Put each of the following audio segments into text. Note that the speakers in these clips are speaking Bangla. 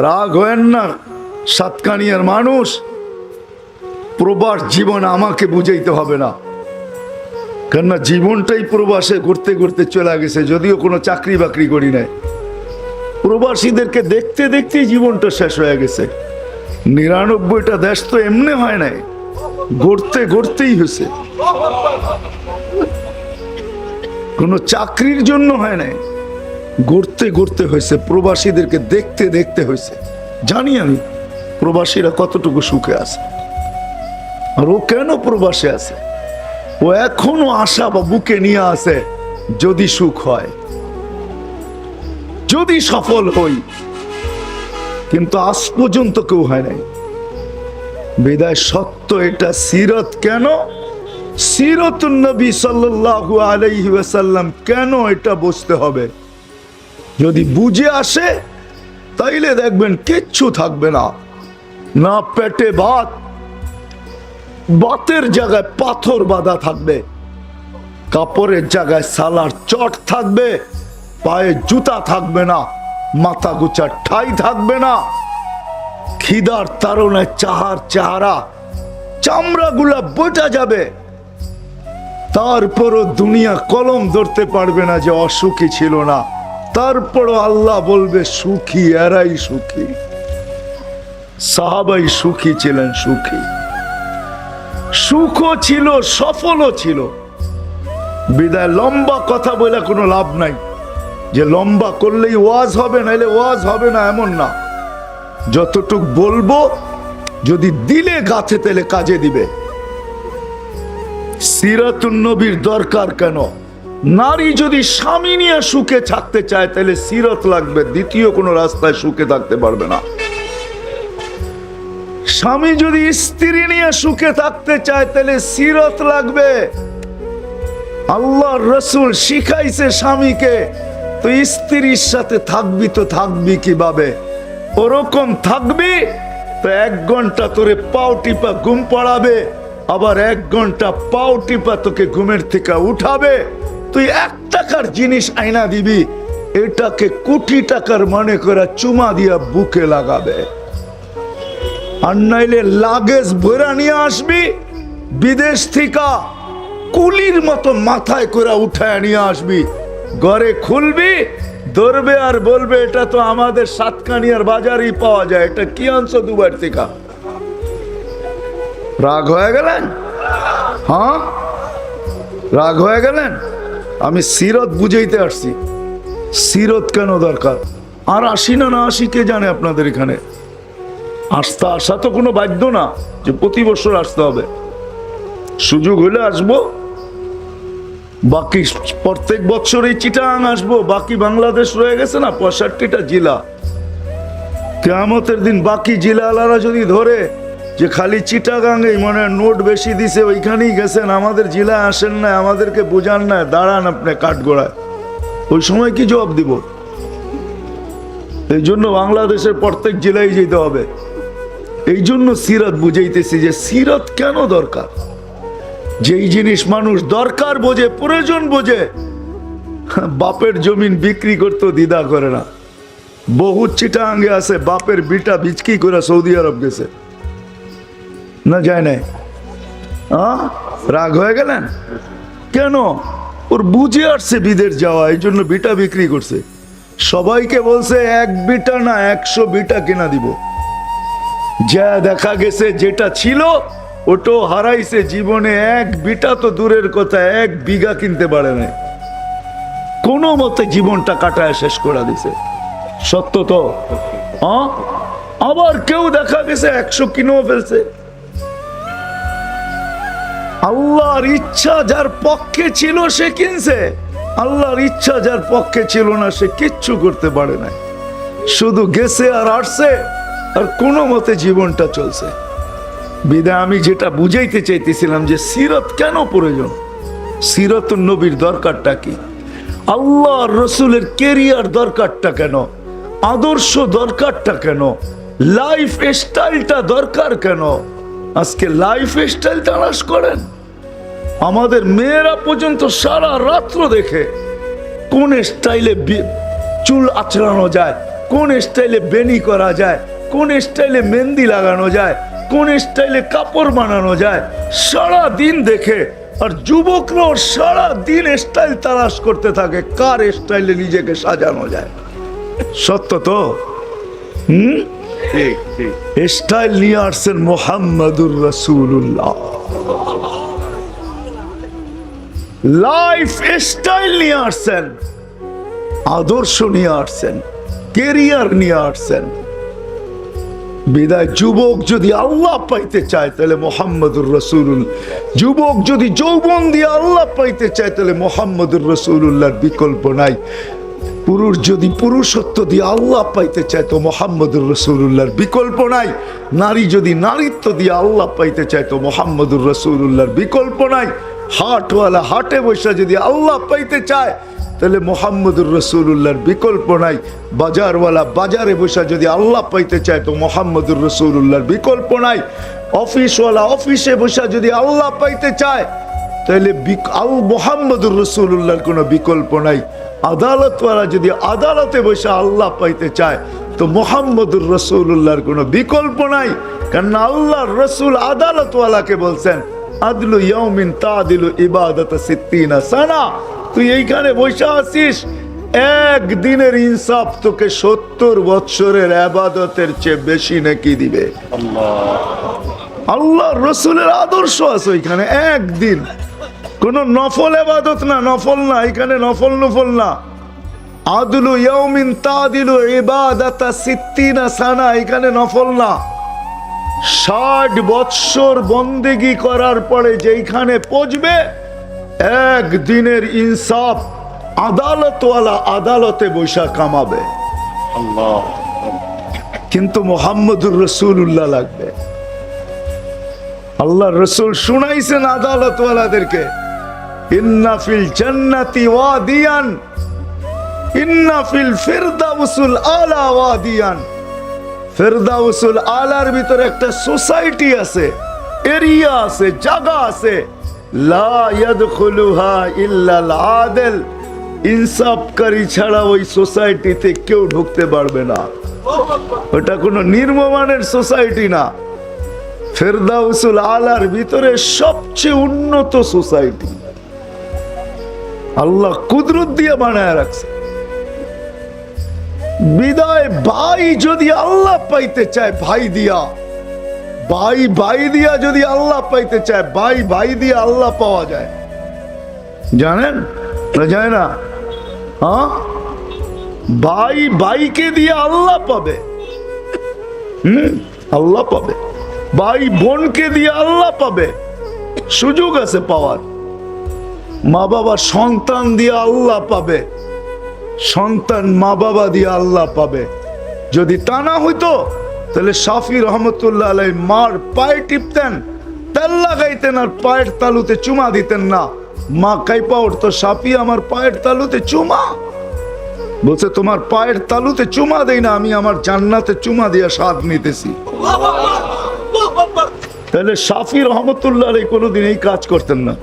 রাগ হয়েন না সাতকানিয়ার মানুষ, প্রবাস জীবন আমাকে বুঝাইতে হবে না, কেননা জীবনটাই প্রবাসে ঘুরতে ঘুরতে চলে গেছে, যদিও কোনো চাকরি বাকরি করি নাই। প্রবাসীদেরকে দেখতে দেখতেই জীবনটা শেষ হয়ে গেছে। ৯৯টা দেশ তো এমনি হয় নাই, ঘুরতে ঘুরতেই হয়েছে, কোনো চাকরির জন্য হয় নাই, ঘুরতে ঘুরতে হয়েছে, প্রবাসীদেরকে দেখতে দেখতে হয়েছে। জানি আমি প্রবাসীরা কতটুকু সুখে আছে, আর ও কেন প্রবাসে আছে, ও এখনো আশা বা বুকে নিয়ে আছে, যদি সুখ হয়, যদি সফল হই, কিন্তু আজ পর্যন্ত কেউ হয় নাই। বিদায় সত্য এটা। সিরত কেন, সিরতুন নবী সাল্লাল্লাহু আলাইহি ওয়াসাল্লাম কেন, এটা বুঝতে হবে। যদি বুঝে আসে তাইলে দেখবেন কিচ্ছু থাকবে না, না পেটে ভাত, ভাতের জায়গায় পাথর বাঁধা থাকবে, কাপড়ের জায়গায় সালার চট থাকবে, পায়ে জুতা থাকবে না, মাথা গুচার ঠাই থাকবে না, খিদার তাড়নায় চাহার চেহারা চামড়া গুলা বোঝা যাবে, তারপরও দুনিয়া কলম ধরতে পারবে না যে অসুখী ছিল না। তারপরও আল্লাহ বলবে সুখী, এরাই সুখী, সাহাবাই সুখী ছিলেন, সুখী, সুখও ছিল, সফলও ছিল। বিদায় লম্বা কথা বলে কোনো লাভ নাই, যে লম্বা করলেই ওয়াজ হবে, নাইলে ওয়াজ হবে না এমন না। যতটুক বলবো যদি দিলে গাছে তেলে কাজে দিবে। সিরাতুন নবীর দরকার কেন? নারী যদি স্বামী নিয়ে সুখে থাকতে চায় তাহলে সিরত লাগবে, দ্বিতীয় কোনো রাস্তায় সুখে থাকতে পারবে না। স্বামী যদি স্ত্রী নিয়ে সুখে থাকতে চায় তাহলে সিরত লাগবে। আল্লাহর রাসূল শিখাইছে স্বামীকে, তো স্ত্রীর সাথে থাকবি তো থাকবি কিভাবে? ওরকম থাকবি তো 1 ঘন্টা তোরে পাও টিপা ঘুম পড়াবে, আবার 1 ঘন্টা পাও টিপা তোকে ঘুমের থেকে উঠাবে। তুই 1 টাকার জিনিস আইনা দিবি, এটাকে কোটি টাকার মনে করে চুমা দিয়া বুকে লাগাবে। আর নাইলে লাগেজ ভরা নিয়ে আসবি বিদেশ থেকে, কুলির মতো মাথায় করে উঠায় নিয়ে আসবি, ঘরে খুলবি, ধরবে আর বলবে এটা তো আমাদের সাতকানিয়ার বাজারেই পাওয়া যায়, এটা কি আনছো দুবার থেকে? রাগ হয়ে গেলেন? হ্যাঁ, রাগ হয়ে গেলেন? আমি সিরত বুঝাইতে আসছি। সিরত কেন দরকার? আর আসি না না আসি কে জানে আপনাদের এখানে। আসা তো কোনো বাধ্য না যে প্রতি বছর আসতে হবে, সুযোগ হলে আসবো। বাকি প্রত্যেক বছরই চিটাং আসবো, বাকি বাংলাদেশ রয়ে গেছে না 65টা জেলা। কিয়ামতের দিন বাকি জেলাওয়ালারা যদি ধরে যে খালি চিটাগাঙ্গেই মনে নোট বেশি দিছে, ওইখানেই গেছেন, আমাদের জেলায় আসেন না, আমাদেরকে বোঝান না, দাঁড়ান আপনি কাঠগড়ায়, ওই সময় কি জবাব দিব? এই জন্য বাংলাদেশের প্রত্যেক জেলায় যেতে হবে। এই জন্য সিরাত বুঝাইতেছি যে সিরাত কেন দরকার। যেই জিনিস মানুষ দরকার বোঝে, প্রয়োজন বোঝে, বাপের জমিন বিক্রি করতে দ্বিধা করে না। বহু চিটাঙ্গে আছে বাপের বিটা বিচকি করে সৌদি আরব গেছে, না যায় নাই? রাগ হয়ে গেলেন কেন? ওর বুঝে আসছে বিদেশ যাওয়া, এই জন্য বিটা বিক্রি করছে। সবাইকে বলছে 1 বিটা না 100 বিটা কিনা দিব। যা দেখা গেছে যেটা ছিল ওটাও হারাইছে, জীবনে 1 বিটা তো দূরের কথা 1 বিঘা কিনতে পারে নাই, কোনো মতে জীবনটা কাটায় শেষ করে দিছে। সত্য তো? আবার কেউ দেখা গেছে 100 কিনেও ফেলছে। আল্লাহর ইচ্ছা যার পক্ষে ছিল সে কিনছে, আল্লাহর ইচ্ছা যার পক্ষে ছিল না সে কিচ্ছু করতে পারে না, শুধু গেছে আর আসছে, আর কোনো মতে জীবনটা চলছে। বিদায় আমি যেটা বুঝাইতে চাইতেছিলাম যে সিরত কেন প্রয়োজন, সিরাতুন নবীর দরকারটা কি, আল্লাহর রাসূলের ক্যারিয়ার দরকারটা কেন, আদর্শ দরকারটা কেন, লাইফ স্টাইলটা দরকার কেন। আজকে লাইফ স্টাইল তালাশ করেন, আমাদের মেয়েরা পর্যন্ত সারা রাত্র দেখে কোন স্টাইলে চুল আঁচড়ানো যায়, কোন স্টাইলে বেনি করা যায়, কোন স্টাইলে মেহেন্দি লাগানো যায়, কোন স্টাইলে কাপড় বানানো যায়, সারা দিন দেখে। আর যুবকরাও সারা দিন স্টাইল তালাশ করতে থাকে কার স্টাইলে নিজেকে সাজানো যায়। সত্য তো? স্টাইল নিয়ে আসছেন মুহাম্মাদুর রাসূলুল্লাহ। লাইফ স্টাইল নিয়ে আসছেন, আদর্শ নিয়ে আসছেন, কেরিয়ার নিয়ে আসছেন। বিদায় যুবক যদি আল্লাহ পাইতে চায় তাহলে মুহাম্মাদুর রাসূলুল্লাহ, যুবক যদি যৌবন দিয়ে আল্লাহ পাইতে চায় তাহলে মুহাম্মাদুর রাসূলুল্লাহর বিকল্প নাই। পুরুষ যদি পুরুষত্ব দিয়ে আল্লাহ পাইতে চায় তো মুহাম্মাদুর রাসূলুল্লাহর বিকল্প নাই। নারী যদি নারীত্ব দিয়ে আল্লাহ পাইতে চায় তো মুহাম্মাদুর রাসূলুল্লাহর বিকল্প নাই। হাটওয়ালা হাটে বসে যদি আল্লাহ পাইতে চায় তাহলে মুহাম্মাদুর রাসূলুল্লাহর বিকল্প নাই। বাজারওয়ালা বাজারে বসে যদি আল্লাহ পাইতে চায় তো মুহাম্মাদুর রাসূলুল্লাহর বিকল্প নাই। অফিসওয়ালা অফিসে বসে যদি আল্লাহ পাইতে চায় তাহলে মুহাম্মাদুর রাসূলুল্লাহর কোনো বিকল্প নাই। আদালতওয়ালা যদি আদালতে বসে আল্লাহ পাইতে চায় তো মুহাম্মাদুর রাসূলুল্লাহর কোনো বিকল্প নাই। কারণ আল্লাহর রাসূল আদালতওয়ালাকে বলছেন আদলু ইয়াউমিন তাদিলু ইবাদাত 60 সানা। তুই এইখানে বসে আছিস, একদিনের ইনসাফ তোকে 70 বৎসরের ইবাদতের চেয়ে বেশি নেকি দিবে। আল্লাহর রাসূলের আদর্শ আছে ওইখানে। একদিন কোন নফল ইবাদত না, নফল না, এখানে নফল নফল না। আদলু ইয়াউমিন তাদিলু ইবাদাত 60 সানা, এখানে নফল না। 60 বৎসর বন্দেগি করার পরে যেখানে পৌঁছবে একদিনের ইনসাফ আদালতওয়ালা আদালতে বৈশা কামাবে। কিন্তু মুহাম্মাদুর রাসূলুল্লাহ লাগবে। আল্লাহর রাসূল শুনাইছেন আদালতওয়ালাদেরকে, ইন্না ফিল জান্নাতি ওয়াদিয়ান, ইন্না ফিল ফিরদাউসুল আলা ওয়াদিয়ান। ফিরদাউসুল আলার ভিতরে একটা সোসাইটি আছে, এরিয়া আছে, জায়গা আছে। লা ইয়াদখুলুহা ইল্লাল আদিল, ইনসাফকারী ছাড়া ওই সোসাইটিতে কেউ ঢুকতে পারবে না। ওটা কোনো নির্মমানের সোসাইটি না। ফিরদাউসুল আলার ভিতরে সবচেয়ে উন্নত সোসাইটি আল্লাহ কুদরত দিয়ে বানায় রাখছে। বিদায় ভাই যদি আল্লাহ পাইতে চায় ভাই দিয়া, ভাই ভাই দিয়া যদি আল্লাহ পাইতে চায়, ভাই ভাই দিয়ে আল্লাহ পাওয়া যায়। জানেন না? যায় না? হ্যাঁ, ভাই ভাইকে দিয়ে আল্লাহ পাবে। আল্লাহ পাবে। ভাই বোনকে দিয়ে আল্লাহ পাবে। সুযোগ আছে পাওয়ার। মা বাবা সন্তান দিয়ে আল্লাহ পাবে, সন্তান মা বাবা দিয়ে আল্লাহ পাবে। যদি তা না হইতো তাহলে শাফি রহমতুল্লাহ আলাইহি মার পায়ে টিপতেন, তেল লাগাইতেন আর পায়ের তালুতে চুমা দিতেন না। মা কাইপা উঠতো, শাফি আমার পায়ের তালুতে চুমা। বলছে তোমার পায়ের তালুতে চুমা দেই না, আমি আমার জান্নাতে চুমা দিয়া স্বাদ নিতেছি। তাহলে শাফি রহমতুল্লাহ আলাইহি কোনোদিন এই কাজ করতেন না।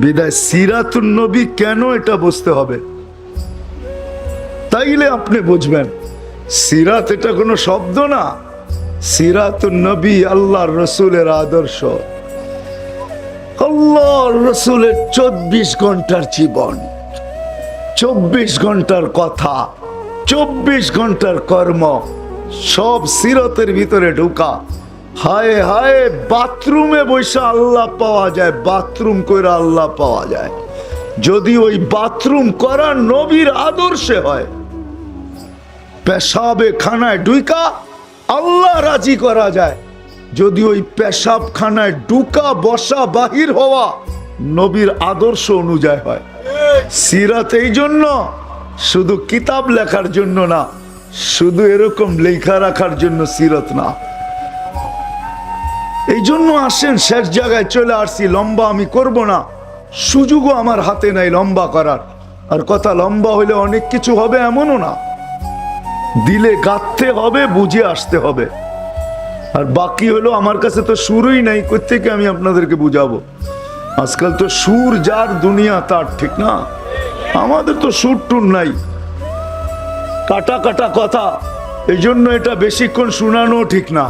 বিদায় সিরাতুন নবী কেন, এটা বুঝতে হবে। তাইলে আপনি বুঝবেন সিরাত এটা কোনো শব্দ না। সিরাতুন নবী আল্লাহর রাসূলের আদর্শ। আল্লাহর রাসূলের 24 ঘন্টার জীবন, 24 ঘন্টার কথা, 24 ঘন্টার কর্ম, সব সিরাতের ভিতরে ঢুকা। হায় হায়, বাথরুমে বসে আল্লাহ পাওয়া যায়, বাথরুম কইরা আল্লাহ পাওয়া যায় যদি ওই বাথরুম করা নবীর আদর্শে হয়। পেশাবে খানায় ঢুকা আল্লাহ রাজি করা যায় যদি ওই পেশাব খানায় ঢুকা বসা বাহির হওয়া নবীর আদর্শ অনুযায়ী হয়। সিরাত এই জন্য শুধু কিতাব লেখার জন্য না, শুধু এরকম লেখা রাখার জন্য সিরাত না। এই জন্য আসেন, শেষ জায়গায় চলে আসছি। লম্বা আমি করব না, সুযোগও আমার হাতে নাই লম্বা করার। আর কথা লম্বা হইলে অনেক কিছু হবে এমনও না, দিলে গাঁথতে হবে, বুঝে আসতে হবে। আর বাকি হলো আমার কাছে তো সুরই নাই, কোত্থেকে আমি আপনাদেরকে বুঝাবো। আজকাল তো সুর যার দুনিয়া তার, ঠিক না? আমাদের তো সুর টুর নাই। কাটা কাটা কথা, এই জন্য এটা বেশিক্ষণ শোনানো ঠিক না।